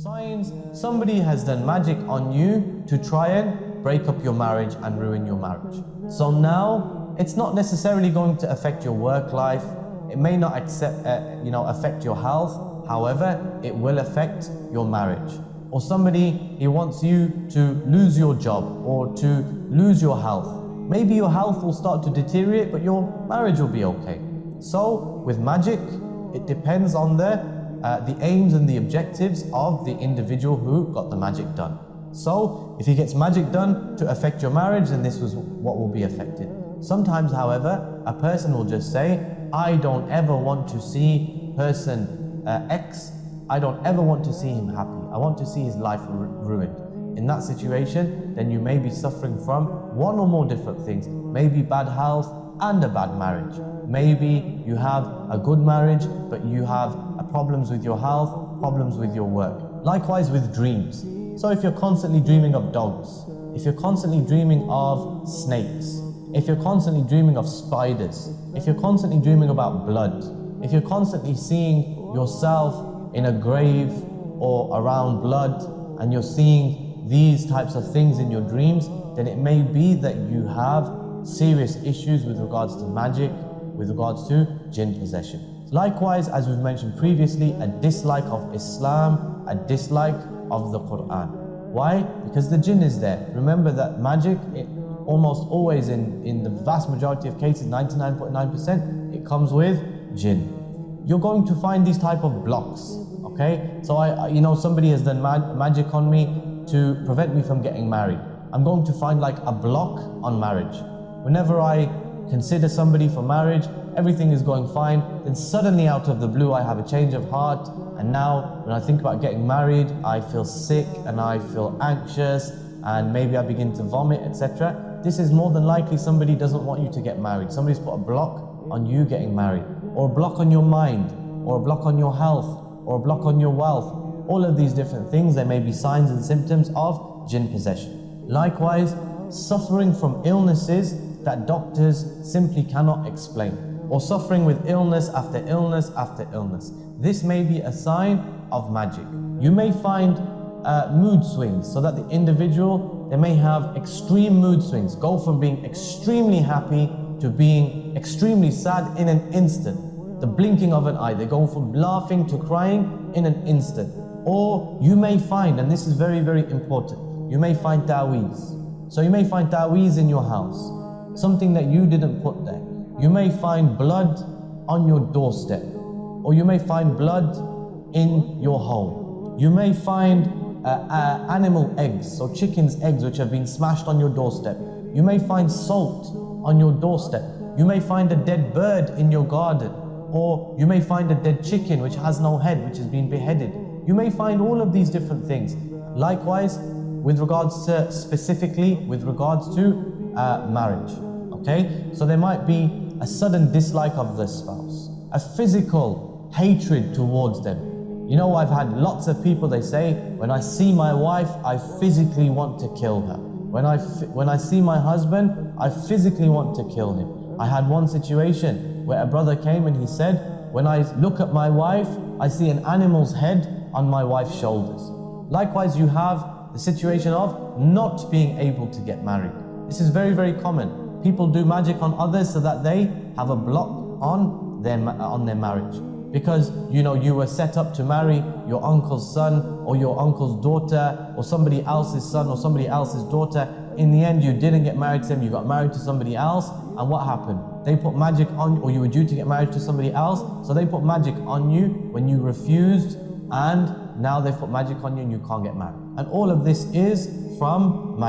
Signs somebody has done magic on you to try and break up your marriage and ruin your marriage. So now it's not necessarily going to affect your work life. It may not affect your health. However, it will affect your marriage. Or somebody, he wants you to lose your job or to lose your health. Maybe your health will start to deteriorate, but your marriage will be okay. So with magic, it depends on the aims and the objectives of the individual who got the magic done. So if he gets magic done to affect your marriage, then this was what will be affected. Sometimes, however, a person will just say, I don't ever want to see person X, I don't ever want to see him happy. I want to see his life ruined. In that situation, then you may be suffering from one or more different things. Maybe bad health and a bad marriage. Maybe you have a good marriage, but you have problems with your health, problems with your work. Likewise with dreams. So if you're constantly dreaming of dogs, if you're constantly dreaming of snakes, if you're constantly dreaming of spiders, if you're constantly dreaming about blood, if you're constantly seeing yourself in a grave or around blood, and you're seeing these types of things in your dreams, then it may be that you have serious issues with regards to magic, with regards to jinn possession. Likewise, as we've mentioned previously, a dislike of Islam, a dislike of the Quran. Why? Because the jinn is there. Remember that magic, almost always in the vast majority of cases, 99.9%, it comes with jinn. You're going to find these type of blocks, okay? So somebody has done magic on me to prevent me from getting married. I'm going to find like a block on marriage. Whenever I consider somebody for marriage, everything is going fine, then suddenly out of the blue I have a change of heart, and now when I think about getting married, I feel sick and I feel anxious and maybe I begin to vomit, etc. This is more than likely somebody doesn't want you to get married. Somebody's put a block on you getting married, or a block on your mind, or a block on your health, or a block on your wealth. All of these different things, there may be signs and symptoms of jinn possession. Likewise, suffering from illnesses that doctors simply cannot explain, or suffering with illness after illness after illness. This may be a sign of magic. You may find mood swings, so that the individual, they may have extreme mood swings, go from being extremely happy to being extremely sad in an instant. The blinking of an eye, they go from laughing to crying in an instant. Or you may find, and this is very, very important, you may find ta'weez. So you may find ta'weez in your house, something that you didn't put there. You may find blood on your doorstep, or you may find blood in your home. You may find animal eggs, so chicken's eggs which have been smashed on your doorstep. You may find salt on your doorstep. You may find a dead bird in your garden, or you may find a dead chicken which has no head, which has been beheaded. You may find all of these different things. Likewise, with regards to, specifically with regards to marriage. Okay, so there might be a sudden dislike of the spouse, a physical hatred towards them. You know, I've had lots of people, they say, when I see my wife, I physically want to kill her. When I see my husband, I physically want to kill him. I had one situation where a brother came and he said, when I look at my wife, I see an animal's head on my wife's shoulders. Likewise, you have the situation of not being able to get married. This is very, very common. People do magic on others so that they have a block on their marriage. Because you were set up to marry your uncle's son or your uncle's daughter or somebody else's son or somebody else's daughter. In the end, you didn't get married to them, you got married to somebody else, and what happened? They put magic on you, or you were due to get married to somebody else, so they put magic on you when you refused, and now they put magic on you and you can't get married. And all of this is from magic.